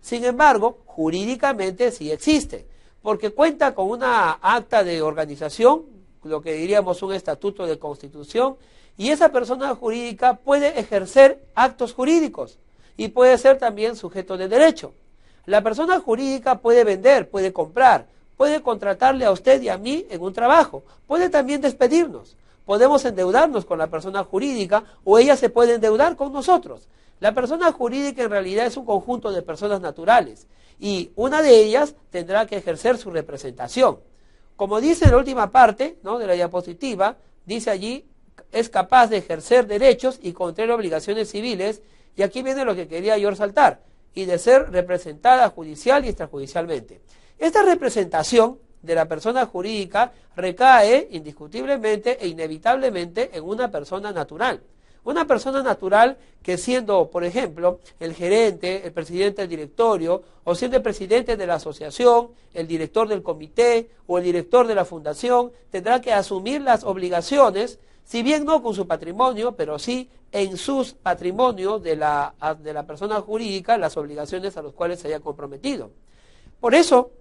Sin embargo, jurídicamente sí existe, porque cuenta con una acta de organización, lo que diríamos un estatuto de constitución, y esa persona jurídica puede ejercer actos jurídicos y puede ser también sujeto de derecho. La persona jurídica puede vender, puede comprar, puede contratarle a usted y a mí en un trabajo, puede también despedirnos, podemos endeudarnos con la persona jurídica o ella se puede endeudar con nosotros. La persona jurídica en realidad es un conjunto de personas naturales y una de ellas tendrá que ejercer su representación. Como dice en la última parte, ¿no?, de la diapositiva, dice allí, es capaz de ejercer derechos y contraer obligaciones civiles, y aquí viene lo que quería yo resaltar, y de ser representada judicial y extrajudicialmente. Esta representación de la persona jurídica recae indiscutiblemente e inevitablemente en una persona natural. Una persona natural que siendo, por ejemplo, el gerente, el presidente del directorio, o siendo el presidente de la asociación, el director del comité o el director de la fundación, tendrá que asumir las obligaciones, si bien no con su patrimonio, pero sí en sus patrimonios de la persona jurídica, las obligaciones a las cuales se haya comprometido. Por eso,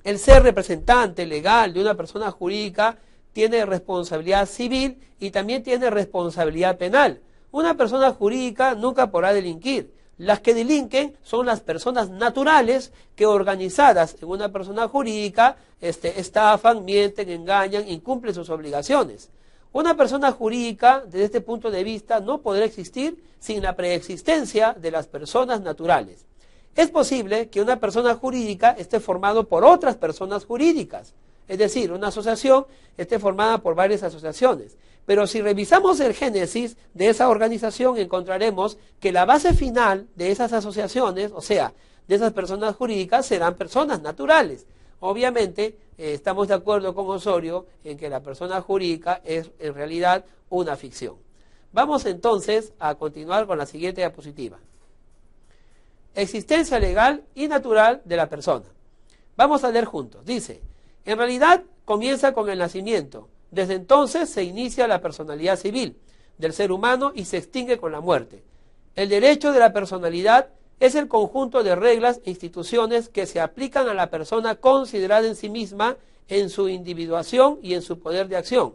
el ser representante legal de una persona jurídica tiene responsabilidad civil y también tiene responsabilidad penal. Una persona jurídica nunca podrá delinquir. Las que delinquen son las personas naturales que organizadas en una persona jurídica estafan, mienten, engañan, incumplen sus obligaciones. Una persona jurídica, desde este punto de vista, no podrá existir sin la preexistencia de las personas naturales. Es posible que una persona jurídica esté formado por otras personas jurídicas, es decir, una asociación esté formada por varias asociaciones. Pero si revisamos el génesis de esa organización, encontraremos que la base final de esas asociaciones, o sea, de esas personas jurídicas, serán personas naturales. Obviamente, estamos de acuerdo con Osorio en que la persona jurídica es en realidad una ficción. Vamos entonces a continuar con la siguiente diapositiva. Existencia legal y natural de la persona. Vamos a leer juntos. Dice, en realidad comienza con el nacimiento. Desde entonces se inicia la personalidad civil del ser humano y se extingue con la muerte. El derecho de la personalidad es el conjunto de reglas e instituciones que se aplican a la persona considerada en sí misma, en su individuación y en su poder de acción.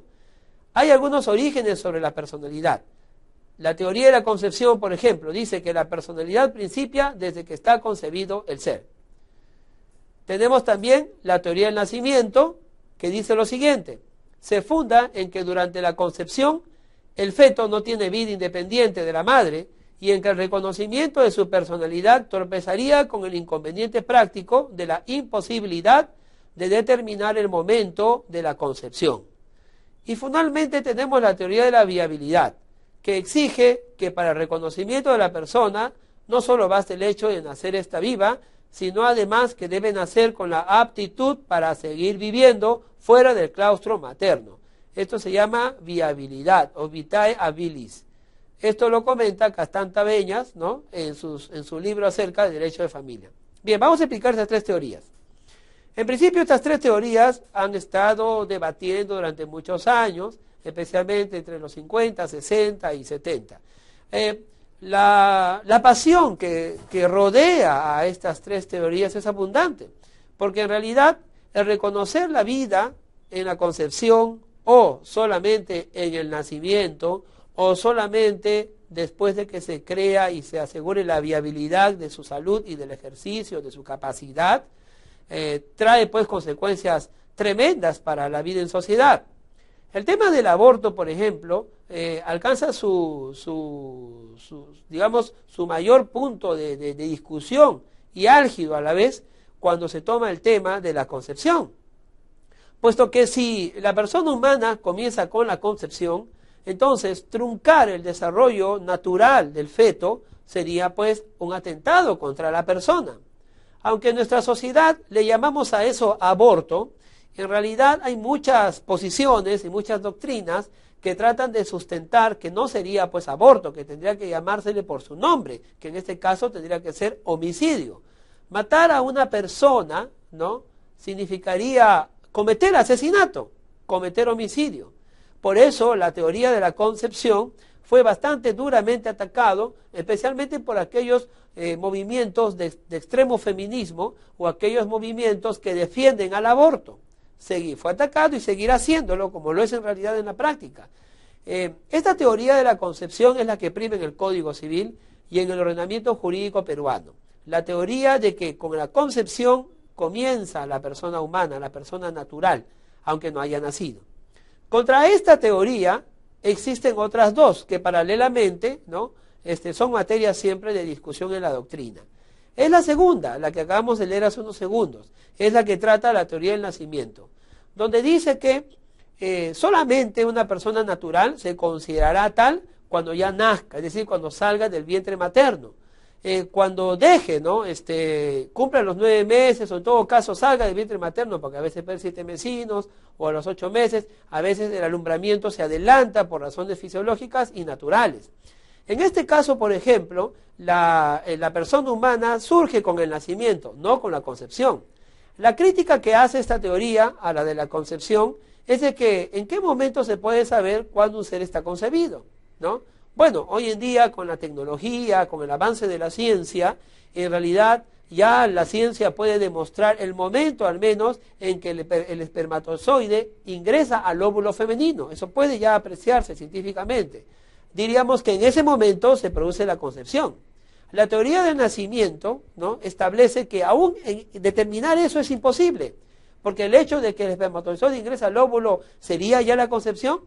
Hay algunos orígenes sobre la personalidad. La teoría de la concepción, por ejemplo, dice que la personalidad principia desde que está concebido el ser. Tenemos también la teoría del nacimiento, que dice lo siguiente: se funda en que durante la concepción el feto no tiene vida independiente de la madre y en que el reconocimiento de su personalidad tropezaría con el inconveniente práctico de la imposibilidad de determinar el momento de la concepción. Y finalmente tenemos la teoría de la viabilidad, que exige que para el reconocimiento de la persona no solo basta el hecho de nacer esta viva, sino además que debe nacer con la aptitud para seguir viviendo fuera del claustro materno. Esto se llama viabilidad o vitae habilis. Esto lo comenta Castanta Beñas, ¿no?, en su libro acerca del derecho de familia. Bien, vamos a explicar estas tres teorías. En principio, estas tres teorías han estado debatiendo durante muchos años, especialmente entre los 50, 60 y 70. La pasión que rodea a estas tres teorías es abundante, porque en realidad el reconocer la vida en la concepción o solamente en el nacimiento o solamente después de que se crea y se asegure la viabilidad de su salud y del ejercicio de su capacidad, trae pues consecuencias tremendas para la vida en sociedad. El tema del aborto, por ejemplo, alcanza su mayor punto de discusión y álgido a la vez cuando se toma el tema de la concepción. Puesto que si la persona humana comienza con la concepción, entonces truncar el desarrollo natural del feto sería pues un atentado contra la persona. Aunque en nuestra sociedad le llamamos a eso aborto, en realidad hay muchas posiciones y muchas doctrinas que tratan de sustentar que no sería pues aborto, que tendría que llamársele por su nombre, que en este caso tendría que ser homicidio. Matar a una persona, ¿no?, significaría cometer asesinato, cometer homicidio. Por eso la teoría de la concepción fue bastante duramente atacado, especialmente por aquellos movimientos de extremo feminismo o aquellos movimientos que defienden al aborto. Fue atacado y seguirá haciéndolo, como lo es en realidad en la práctica. Esta teoría de la concepción es la que prima en el Código Civil y en el ordenamiento jurídico peruano. La teoría de que con la concepción comienza la persona humana, la persona natural, aunque no haya nacido. Contra esta teoría existen otras dos que paralelamente, ¿no?, son materias siempre de discusión en la doctrina. Es la segunda, la que acabamos de leer hace unos segundos, es la que trata la teoría del nacimiento, donde dice que solamente una persona natural se considerará tal cuando ya nazca, es decir, cuando salga del vientre materno. Cuando deje, ¿no?, cumpla los 9 meses o en todo caso salga del vientre materno, porque a veces persiste vecinos o a los 8 meses, a veces el alumbramiento se adelanta por razones fisiológicas y naturales. En este caso, por ejemplo, la persona humana surge con el nacimiento, no con la concepción. La crítica que hace esta teoría a la de la concepción es de que en qué momento se puede saber cuándo un ser está concebido, ¿no? Bueno, hoy en día con la tecnología, con el avance de la ciencia, en realidad ya la ciencia puede demostrar el momento al menos en que el espermatozoide ingresa al óvulo femenino. Eso puede ya apreciarse científicamente. Diríamos que en ese momento se produce la concepción. La teoría del nacimiento, ¿no?, establece que aún determinar eso es imposible, porque el hecho de que el espermatozoide ingresa al óvulo sería ya la concepción.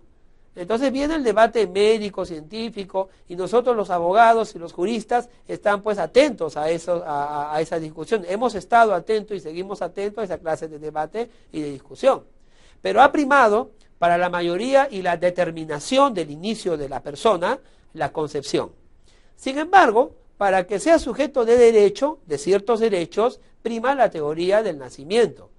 Entonces viene el debate médico, científico, y nosotros los abogados y los juristas están pues atentos a esa discusión. Hemos estado atentos y seguimos atentos a esa clase de debate y de discusión. Pero ha primado para la mayoría y la determinación del inicio de la persona, la concepción. Sin embargo, para que sea sujeto de derecho, de ciertos derechos, prima la teoría del nacimiento.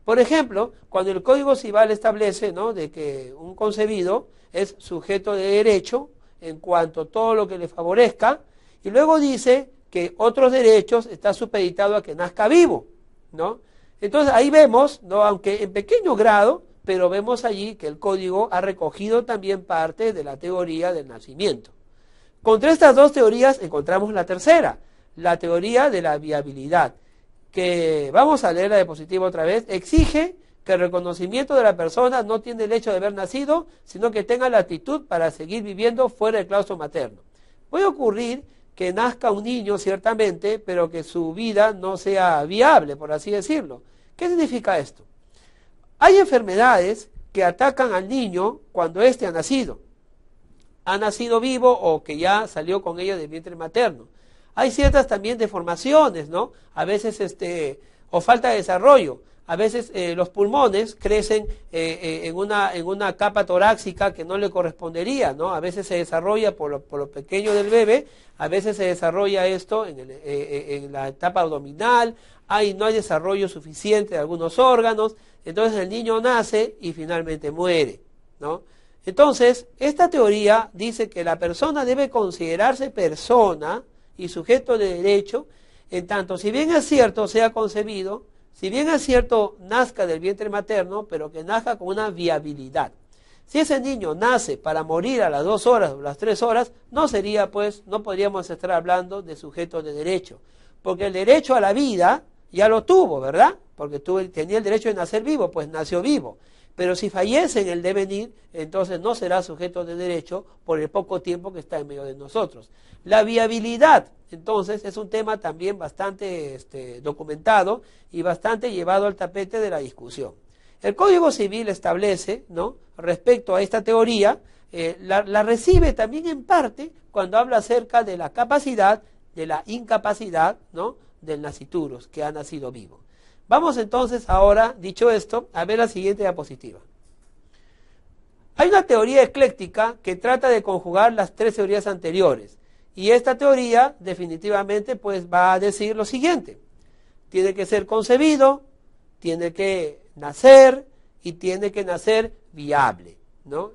Por ejemplo, cuando el Código Civil establece, ¿no?, de que un concebido es sujeto de derecho en cuanto a todo lo que le favorezca, y luego dice que otros derechos está supeditado a que nazca vivo, ¿no? Entonces ahí vemos, ¿no?, aunque en pequeño grado, pero vemos allí que el Código ha recogido también parte de la teoría del nacimiento. Contra estas dos teorías encontramos la tercera, la teoría de la viabilidad, que vamos a leer la diapositiva otra vez, exige que el reconocimiento de la persona no tiene el hecho de haber nacido, sino que tenga la actitud para seguir viviendo fuera del claustro materno. Puede ocurrir que nazca un niño, ciertamente, pero que su vida no sea viable, por así decirlo. ¿Qué significa esto? Hay enfermedades que atacan al niño cuando éste ha nacido vivo o que ya salió con ella del vientre materno. Hay ciertas también deformaciones, ¿no? A veces o falta de desarrollo. A veces los pulmones crecen en una capa torácica que no le correspondería, ¿no? A veces se desarrolla por lo pequeño del bebé, a veces se desarrolla esto en la etapa abdominal, no hay desarrollo suficiente de algunos órganos, entonces el niño nace y finalmente muere, ¿no? Entonces, esta teoría dice que la persona debe considerarse persona y sujeto de derecho, en tanto, si bien es cierto, sea concebido, si bien es cierto, nazca del vientre materno, pero que nazca con una viabilidad. Si ese niño nace para morir a las 2 horas o las 3 horas, no podríamos estar hablando de sujeto de derecho, porque el derecho a la vida ya lo tuvo, ¿verdad? Porque tenía el derecho de nacer vivo, pues nació vivo. Pero si fallece en el devenir, entonces no será sujeto de derecho por el poco tiempo que está en medio de nosotros. La viabilidad, entonces, es un tema también bastante documentado y bastante llevado al tapete de la discusión. El Código Civil establece, ¿no?, respecto a esta teoría, la recibe también en parte cuando habla acerca de la capacidad, de la incapacidad, ¿no?, del nasciturus, que ha nacido vivo. Vamos entonces ahora, dicho esto, a ver la siguiente diapositiva. Hay una teoría ecléctica que trata de conjugar las 3 teorías anteriores. Y esta teoría definitivamente pues va a decir lo siguiente. Tiene que ser concebido, tiene que nacer y tiene que nacer viable, ¿no?